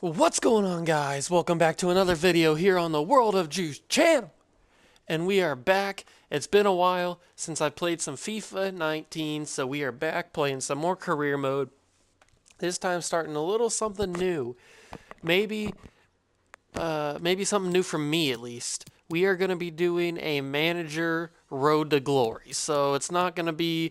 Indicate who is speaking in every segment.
Speaker 1: What's going on, guys? Welcome back to another video here on the World of Juice channel. And we are back. It's been a while since I played some FIFA 19, so we are back playing some more career mode. This time starting a little something new. Maybe something new for me at least. We are going to be doing a manager road to glory. So it's not going to be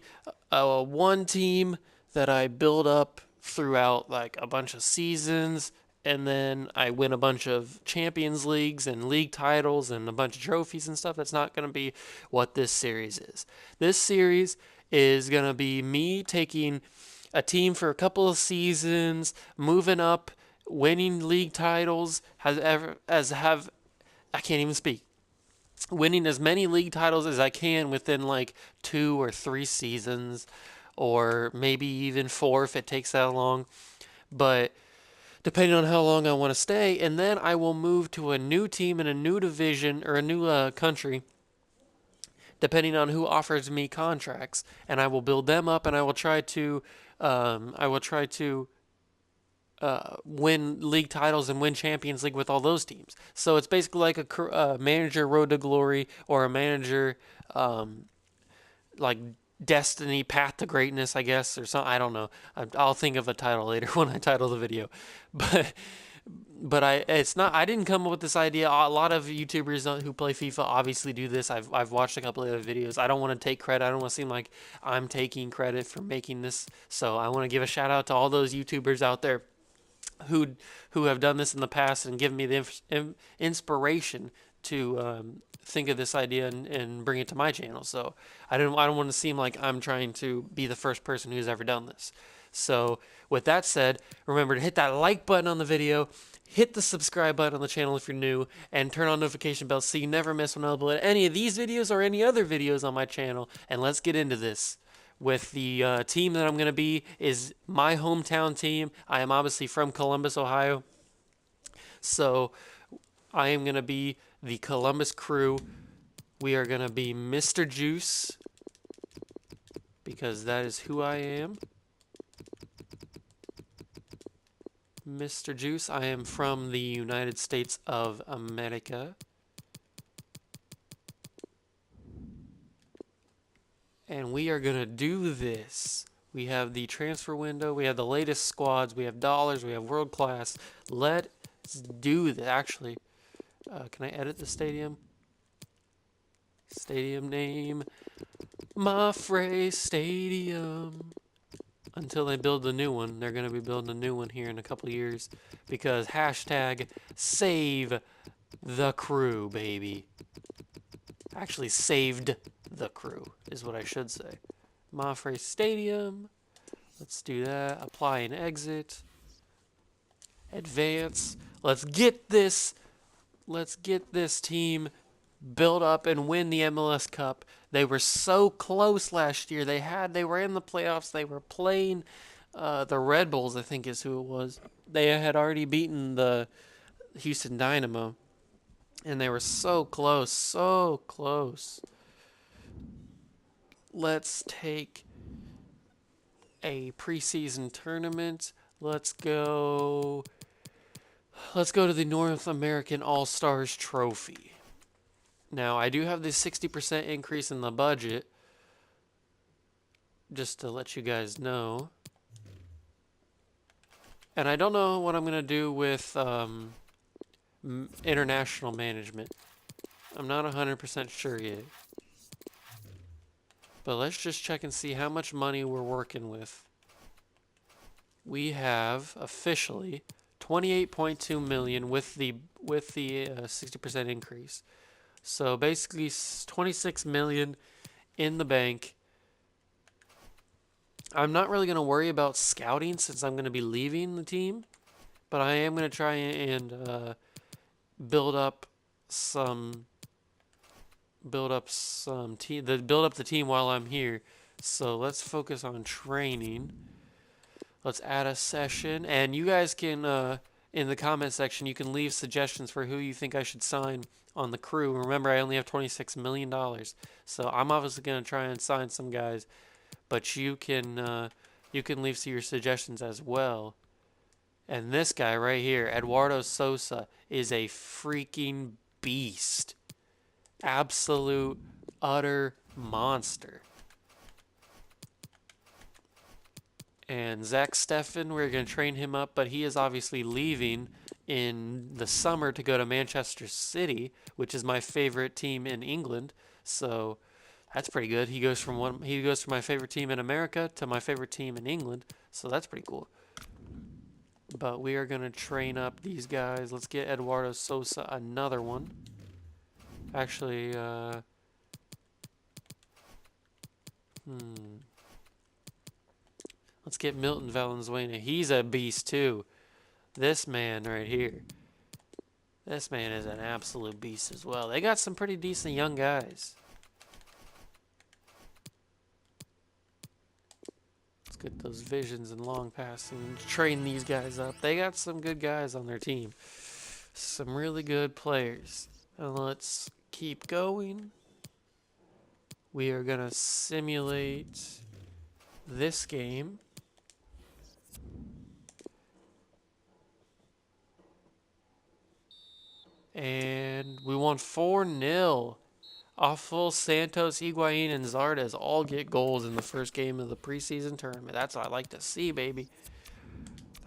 Speaker 1: a one team that I build up throughout like a bunch of seasons and then I win a bunch of Champions Leagues and league titles and a bunch of trophies and stuff. That's not going to be what this series is. This series is going to be me taking a team for a couple of seasons, moving up, winning league titles, I can't even speak. Winning as many league titles as I can within like 2 or 3 seasons, or maybe even 4 if it takes that long. But depending on how long I want to stay, and then I will move to a new team in a new division or a new country, depending on who offers me contracts, and I will build them up, and I will try to, win league titles and win Champions League with all those teams. So it's basically like a manager road to glory or a manager like Destiny Path to Greatness, I guess, or something. I don't know. I'll think of a title later when I title the video. But it's not. I didn't come up with this idea. A lot of YouTubers who play FIFA obviously do this. I've watched a couple of other videos. I don't want to take credit. I don't want to seem like I'm taking credit for making this. So I want to give a shout out to all those YouTubers out there who have done this in the past and given me the inspiration to think of this idea and bring it to my channel. So I don't want to seem like I'm trying to be the first person who's ever done this. So with that said, remember to hit that like button on the video, hit the subscribe button on the channel if you're new, and turn on notification bells so you never miss when I upload any of these videos or any other videos on my channel. And let's get into this. With the team that I'm going to be is my hometown team. I am obviously from Columbus, Ohio. So I am going to be the Columbus Crew. We are going to be Mr. Juice because that is who I am. Mr. Juice. I am from the United States of America. And we are going to do this. We have the transfer window. We have the latest squads. We have dollars. We have world class. Let's do this. Actually, can I edit the stadium? Stadium name. Mafre Stadium. Until they build the new one. They're going to be building a new one here in a couple years. Because hashtag save the crew, baby. Actually, saved the crew is what I should say. Mafre Stadium. Let's do that. Apply and exit. Advance. Let's get this team built up and win the MLS Cup. They were so close last year. They were in the playoffs. They were playing the Red Bulls, I think is who it was. They had already beaten the Houston Dynamo. And they were so close, so close. Let's take a preseason tournament. Let's go to the North American All-Stars Trophy. Now, I do have this 60% increase in the budget, just to let you guys know. And I don't know what I'm going to do with international management. I'm not 100% sure yet. But let's just check and see how much money we're working with. We have officially 28.2 million with the 60% increase. So basically 26 million in the bank. I'm not really going to worry about scouting since I'm going to be leaving the team, but I am going to try and build up the team while I'm here. So let's focus on training. Let's add a session, and you guys can in the comment section you can leave suggestions for who you think I should sign on the crew. Remember, I only have $26 million, so I'm obviously going to try and sign some guys, but you can leave your suggestions as well. And this guy right here, Eduardo Sosa, is a freaking beast. Absolute, utter monster. And Zach Steffen, we're going to train him up, but he is obviously leaving in the summer to go to Manchester City, which is my favorite team in England. So that's pretty good. He goes from my favorite team in America to my favorite team in England. So that's pretty cool. But we are going to train up these guys. Let's get Eduardo Sosa another one. Actually, let's get Milton Valenzuela. He's a beast too. This man right here. This man is an absolute beast as well. They got some pretty decent young guys. Let's get those visions and long passing and train these guys up. They got some good guys on their team. Some really good players. And let's keep going. We are going to simulate this game. And we won 4-0. Awful, Santos, Higuain, and Zardes all get goals in the first game of the preseason tournament. That's what I like to see, baby.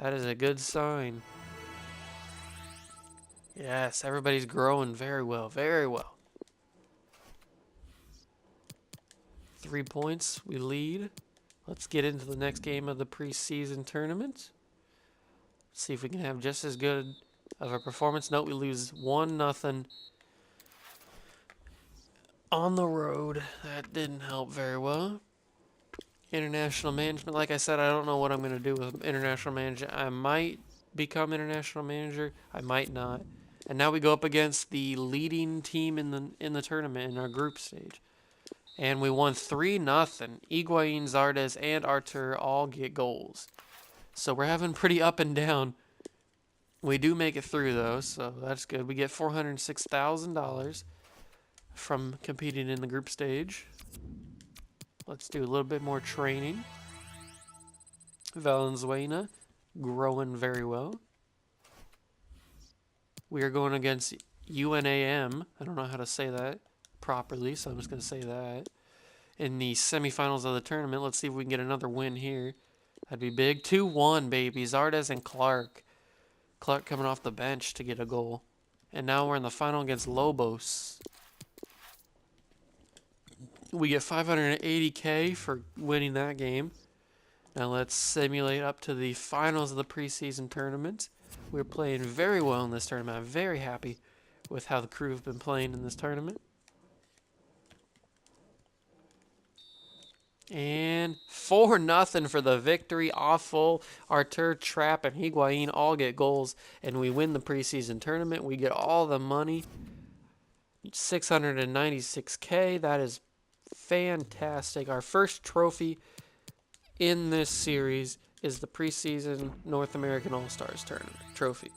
Speaker 1: That is a good sign. Yes, everybody's growing very well, very well. 3 points, we lead. Let's get into the next game of the preseason tournament. See if we can have just as good of a performance. Note we lose 1-0 on the road. That didn't help very well. International management. Like I said, I don't know what I'm going to do with international management. I might become international manager. I might not. And now we go up against the leading team in the tournament in our group stage. And we won 3-0. Higuain, Zardes, and Artur all get goals. So we're having pretty up and down. We do make it through, though, so that's good. We get $406,000 from competing in the group stage. Let's do a little bit more training. Valenzuela growing very well. We are going against UNAM. I don't know how to say that properly, so I'm just going to say that. In the semifinals of the tournament, let's see if we can get another win here. That'd be big. 2-1, baby. Zardes and Clark. Clark coming off the bench to get a goal. And now we're in the final against Lobos. We get $580K for winning that game. Now let's simulate up to the finals of the preseason tournament. We're playing very well in this tournament. I'm very happy with how the crew have been playing in this tournament. And 4-0 for the victory. Awful. Artur, Trapp, and Higuain all get goals, and we win the preseason tournament. We get all the money. $696K. That is fantastic. Our first trophy in this series is the preseason North American All-Stars tournament trophy.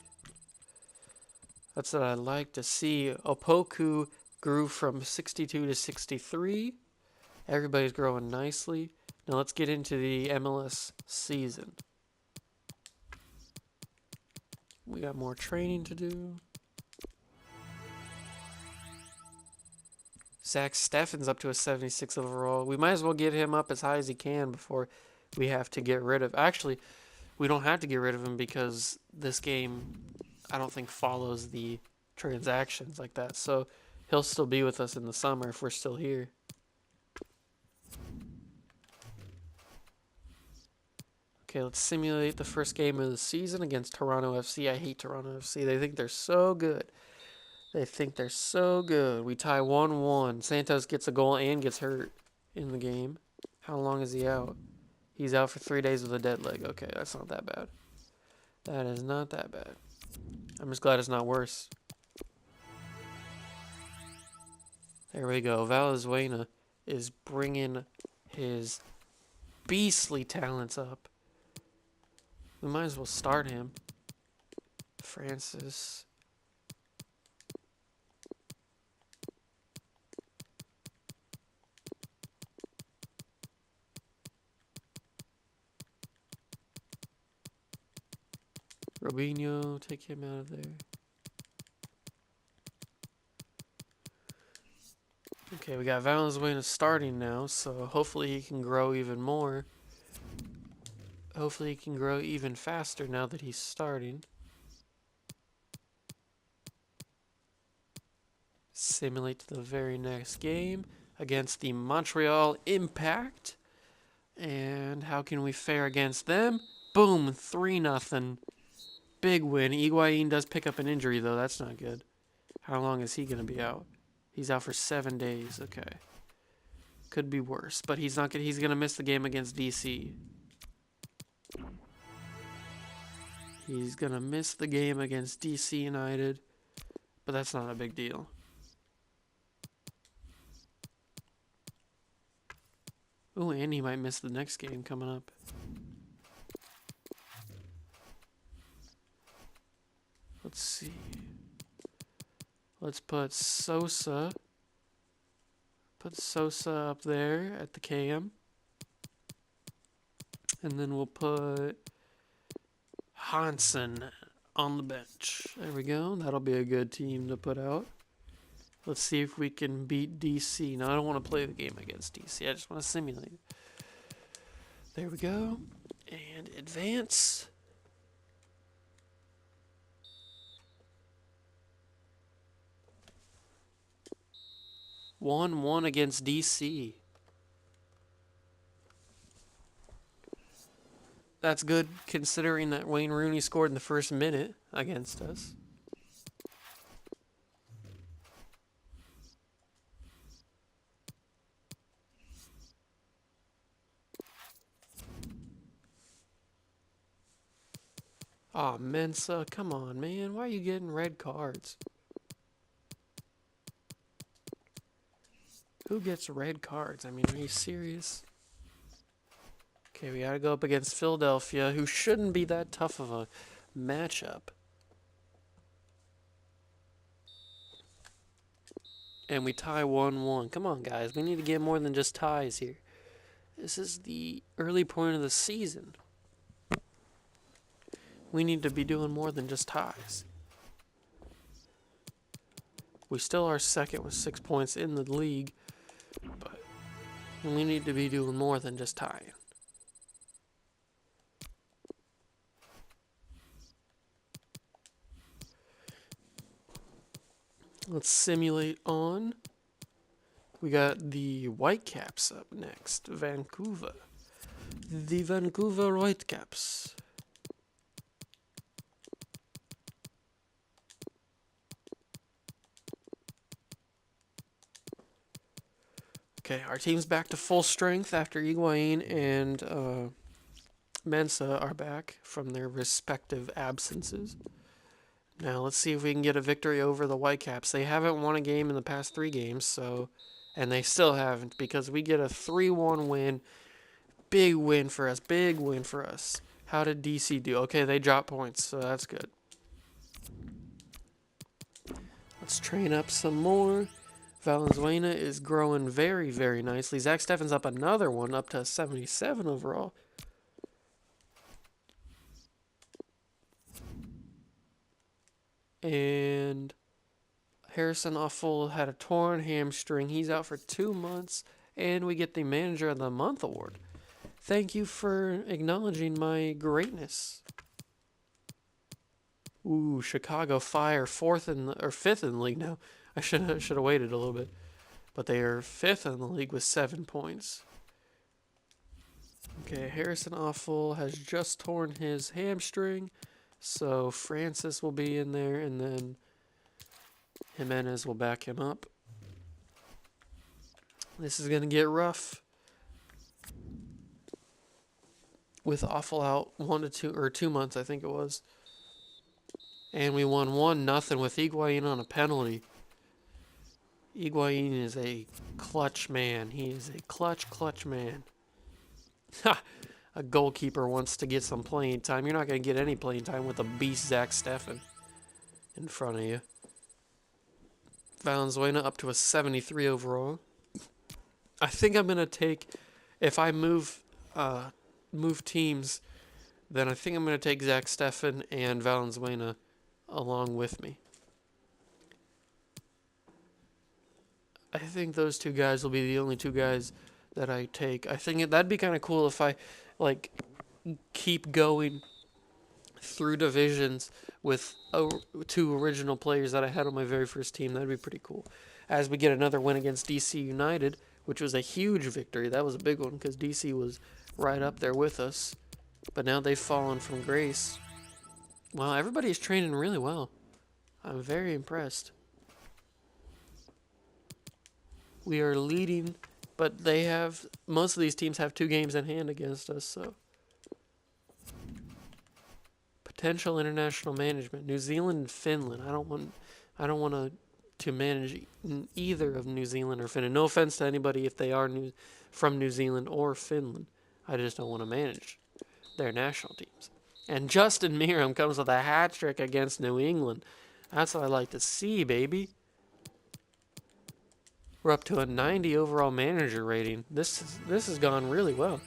Speaker 1: That's what I like to see. Opoku grew from 62 to 63. Everybody's growing nicely. Now let's get into the MLS season. We got more training to do. Zach Steffen's up to a 76 overall. We might as well get him up as high as he can before we have to get rid of. Actually, we don't have to get rid of him because this game, I don't think, follows the transactions like that. So he'll still be with us in the summer if we're still here. Okay, let's simulate the first game of the season against Toronto FC. I hate Toronto FC. They think they're so good. They think they're so good. We tie 1-1. Santos gets a goal and gets hurt in the game. How long is he out? He's out for 3 days with a dead leg. Okay, that's not that bad. That is not that bad. I'm just glad it's not worse. There we go. Valenzuela is bringing his beastly talents up. We might as well start him. Francis. Robinho, take him out of there. Okay, we got Valenzuela starting now, so hopefully he can grow even more. Hopefully he can grow even faster now that he's starting. Simulate to the very next game against the Montreal Impact. And how can we fare against them? Boom, 3-0. Big win. Higuain does pick up an injury, though. That's not good. How long is he going to be out? He's out for 7 days. Okay. Could be worse, but he's not. He's going to miss the game against DC. He's going to miss the game against DC United, but that's not a big deal. Oh, and he might miss the next game coming up. Let's see. Let's put Sosa. Put Sosa up there at the KM. And then we'll put Hansen on the bench. There we go. That'll be a good team to put out. Let's see if we can beat DC. Now, I don't want to play the game against DC. I just want to simulate it. There we go. And advance. One against DC. That's good considering that Wayne Rooney scored in the first minute against us. Aw, Mensa, come on, man. Why are you getting red cards? Who gets red cards? I mean, are you serious? Okay, we gotta go up against Philadelphia, who shouldn't be that tough of a matchup. And we tie 1-1. Come on, guys. We need to get more than just ties here. This is the early point of the season. We need to be doing more than just ties. We still are second with 6 points in the league, but we need to be doing more than just tying. Let's simulate on. We got the Whitecaps up next. Vancouver. The Vancouver Whitecaps. Okay, our team's back to full strength after Higuain and Mensa are back from their respective absences. Now, let's see if we can get a victory over the Whitecaps. They haven't won a game in the past 3 games, and they still haven't, because we get a 3-1 win. Big win for us. Big win for us. How did DC do? Okay, they dropped points, so that's good. Let's train up some more. Valenzuela is growing very, very nicely. Zach Steffen's up another one, up to 77 overall. And Harrison Offal had a torn hamstring. He's out for 2 months. And we get the Manager of the Month award. Thank you for acknowledging my greatness. Ooh, Chicago Fire, 5th in the league now. I should have waited a little bit. But they are 5th in the league with 7 points. Okay, Harrison Offal has just torn his hamstring. So Francis will be in there, and then Jimenez will back him up. This is going to get rough. With Offal out 1 to 2 or 2 months, I think it was. And we won 1-0 with Higuain on a penalty. Higuain is a clutch man. He is a clutch man. Ha! A goalkeeper wants to get some playing time. You're not going to get any playing time with a beast Zach Steffen in front of you. Valenzuela up to a 73 overall. I think I'm going to take, if I move teams, then I think I'm going to take Zach Steffen and Valenzuela along with me. I think those two guys will be the only two guys that I take. I think that'd be kind of cool if I like keep going through divisions with two original players that I had on my very first team. That'd be pretty cool. As we get another win against DC United, which was a huge victory. That was a big one because DC was right up there with us. But now they've fallen from grace. Wow, everybody's training really well. I'm very impressed. We are leading, but most of these teams have 2 games in hand against us, so. Potential international management. New Zealand and Finland. I don't want to manage either of New Zealand or Finland. No offense to anybody if they are from New Zealand or Finland. I just don't want to manage their national teams. And Justin Meram comes with a hat trick against New England. That's what I like to see, baby. We're up to a 90 overall manager rating. This has gone really well.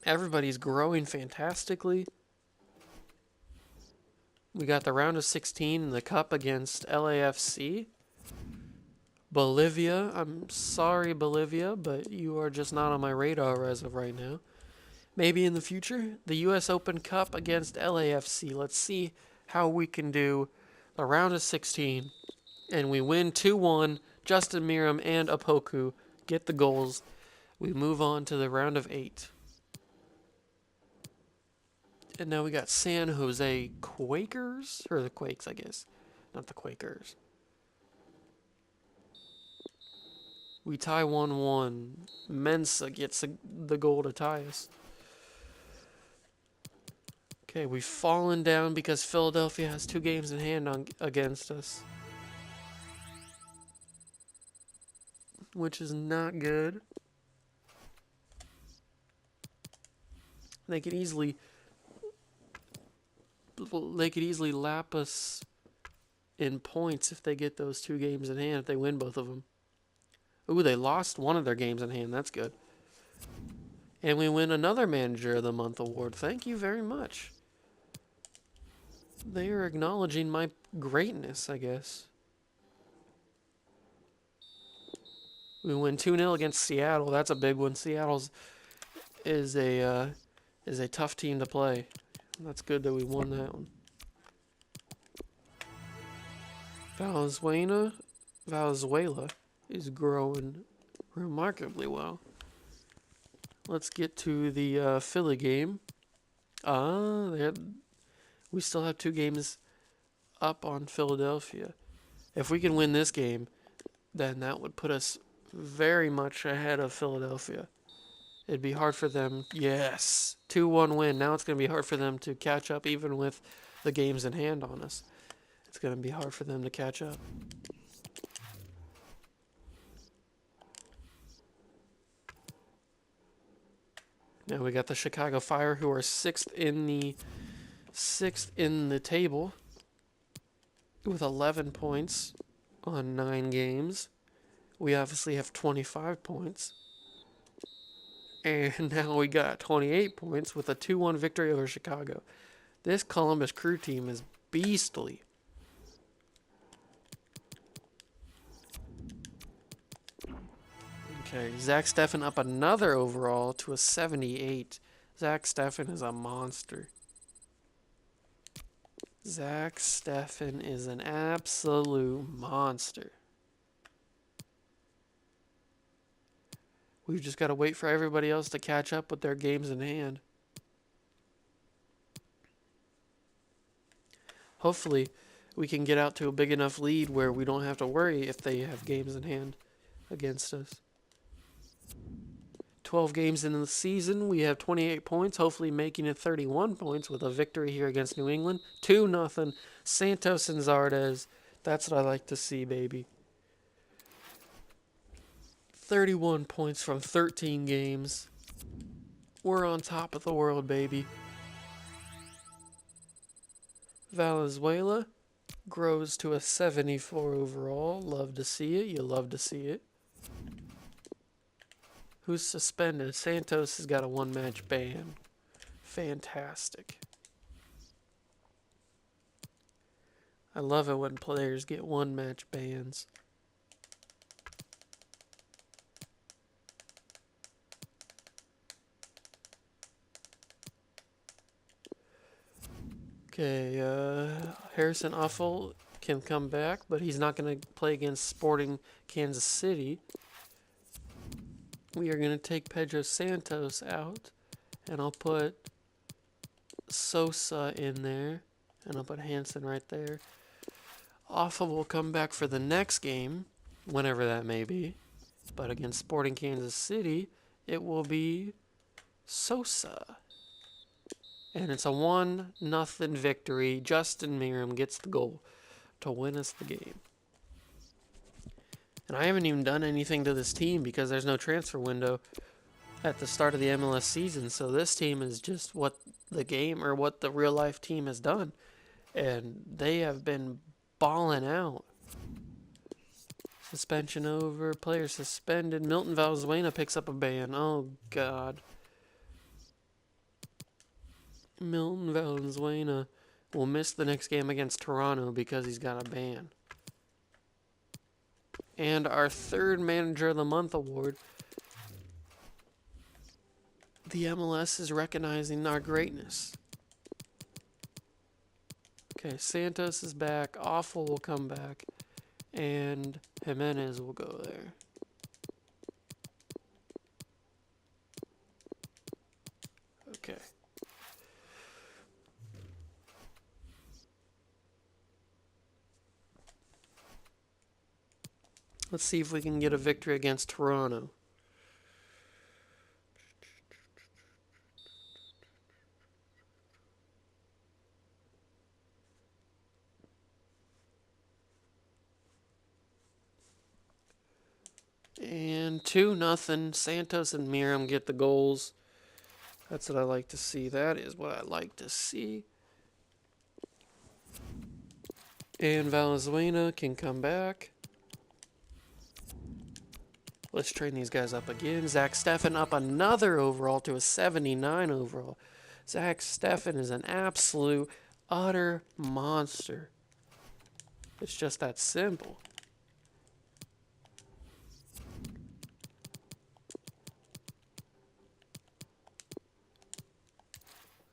Speaker 1: Everybody's growing fantastically. We got the round of 16 in the cup against LAFC. Bolivia. I'm sorry, Bolivia, but you are just not on my radar as of right now. Maybe in the future. The U.S. Open Cup against LAFC. Let's see how we can do the round of 16. And we win 2-1. Justin Meram and Apoku get the goals. We move on to the round of 8. And now we got San Jose Quakers, or the Quakes, I guess. Not the Quakers. We tie 1-1. Mensa gets the goal to tie us. Okay, we've fallen down because Philadelphia has 2 games in hand against us. Which is not good. They could easily lap us in points if they get those 2 games in hand, if they win both of them. Ooh, they lost one of their games in hand. That's good. And we win another Manager of the Month award. Thank you very much. They are acknowledging my greatness, I guess. We win 2-0 against Seattle. That's a big one. Seattle is a tough team to play. That's good that we won that one. Valenzuela is growing remarkably well. Let's get to the Philly game. We still have 2 games up on Philadelphia. If we can win this game, then that would put us very much ahead of Philadelphia. It'd be hard for them. Yes, 2-1 win. Now it's going to be hard for them to catch up, even with the games in hand on us. It's going to be hard for them to catch up. Now we got the Chicago Fire, who are 6th in the table with 11 points on 9 games. We obviously have 25 points. And now we got 28 points with a 2-1 victory over Chicago. This Columbus Crew team is beastly. Okay, Zach Steffen up another overall to a 78. Zach Steffen is a monster. Zach Steffen is an absolute monster. We've just got to wait for everybody else to catch up with their games in hand. Hopefully, we can get out to a big enough lead where we don't have to worry if they have games in hand against us. 12 games in the season, we have 28 points, hopefully making it 31 points with a victory here against New England. 2-0, Santos and Zardes. That's what I like to see, baby. 31 points from 13 games. We're on top of the world, baby. Valenzuela grows to a 74 overall. Love to see it. You love to see it. Who's suspended? Santos has got a 1-match ban. Fantastic. I love it when players get one match bans. Okay, Harrison Uffel can come back, but he's not going to play against Sporting Kansas City. We are going to take Pedro Santos out, and I'll put Sosa in there, and I'll put Hansen right there. Uffel will come back for the next game, whenever that may be, but against Sporting Kansas City, it will be Sosa. And it's a 1-0 victory. Justin Meram gets the goal to win us the game. And I haven't even done anything to this team because there's no transfer window at the start of the MLS season. So this team is just what the game or what the real life team has done. And they have been balling out. Suspension over. Player suspended. Milton Valenzuela picks up a ban. Oh, God. Milton Valenzuela will miss the next game against Toronto because he's got a ban. And our third Manager of the Month award. The MLS is recognizing our greatness. Okay, Santos is back. Awful will come back. And Jimenez will go there. Okay. Let's see if we can get a victory against Toronto. And 2-0. Santos and Meram get the goals. That's what I like to see. That is what I like to see. And Valenzuela can come back. Let's train these guys up again. Zach Steffen up another overall to a 79 overall. Zach Steffen is an absolute, utter monster. It's just that simple.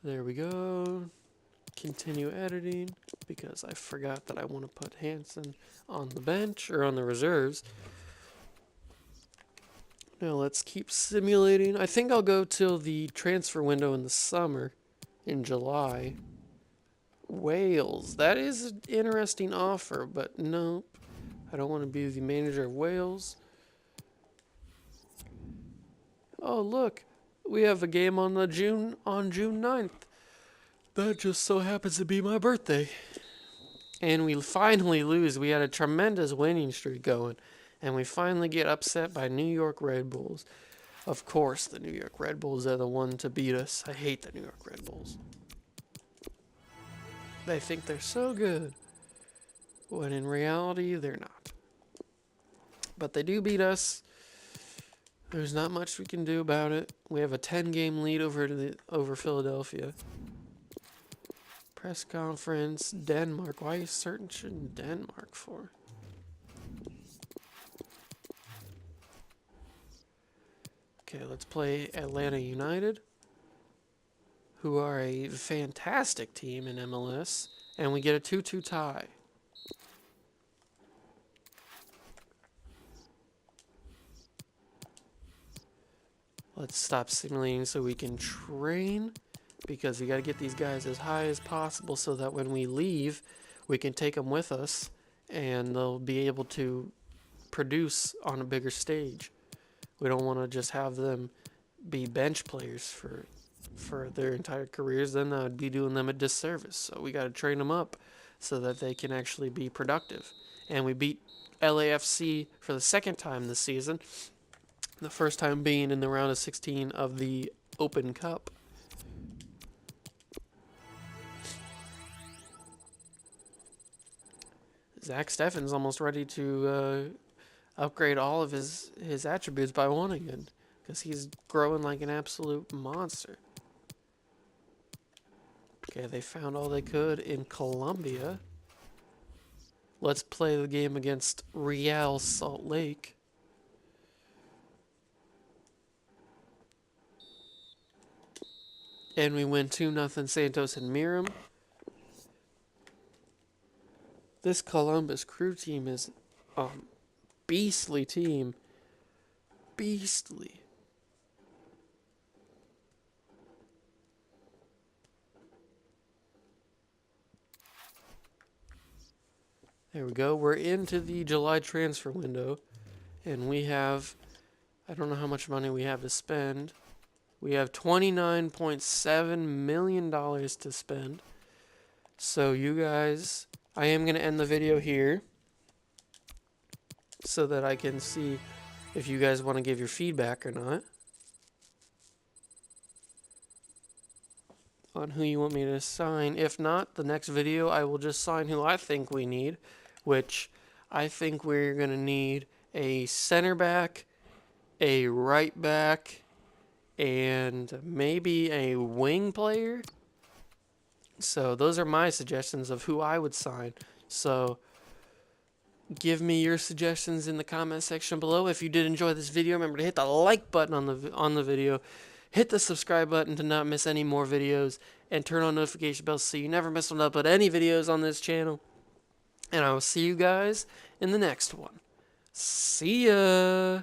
Speaker 1: There we go. Continue editing because I forgot that I want to put Hansen on the bench or on the reserves. Now let's keep simulating. I think I'll go till the transfer window in the summer, in July. Wales. That is an interesting offer, but nope. I don't want to be the manager of Wales. Oh, look. We have a game on June 9th. That just so happens to be my birthday. And we finally lose. We had a tremendous winning streak going. And we finally get upset by New York Red Bulls. Of course, the New York Red Bulls are the one to beat us. I hate the New York Red Bulls. They think they're so good, when in reality, they're not. But they do beat us. There's not much we can do about it. We have a 10-game lead over Philadelphia. Press conference, Denmark. Why are you searching Denmark for? Okay, let's play Atlanta United, who are a fantastic team in MLS, and we get a 2-2 tie. Let's stop simulating so we can train, because we got to get these guys as high as possible so that when we leave, we can take them with us, and they'll be able to produce on a bigger stage. We don't want to just have them be bench players for their entire careers. Then that would be doing them a disservice. So we got to train them up so that they can actually be productive. And we beat LAFC for the second time this season. The first time being in the round of 16 of the Open Cup. Zach Steffen's almost ready to upgrade all of his attributes by one again, because he's growing like an absolute monster. Okay, they found all they could in Colombia. Let's play the game against Real Salt Lake. And we win 2-0 Santos and Miram. This Columbus Crew team is a beastly team. Beastly. There we go. We're into the July transfer window. And we have, I don't know how much money we have to spend. We have $29.7 million to spend. So you guys, I am going to end the video here so that I can see if you guys want to give your feedback or not on who you want me to sign. If not, the next video I will just sign who I think we need, which I think we're going to need a center back, a right back, and maybe a wing player. So those are my suggestions of who I would sign. So give me your suggestions in the comment section below. If you did enjoy this video, remember to hit the like button on the video. Hit the subscribe button to not miss any more videos. And turn on notification bells so you never miss when I upload any videos on this channel. And I will see you guys in the next one. See ya!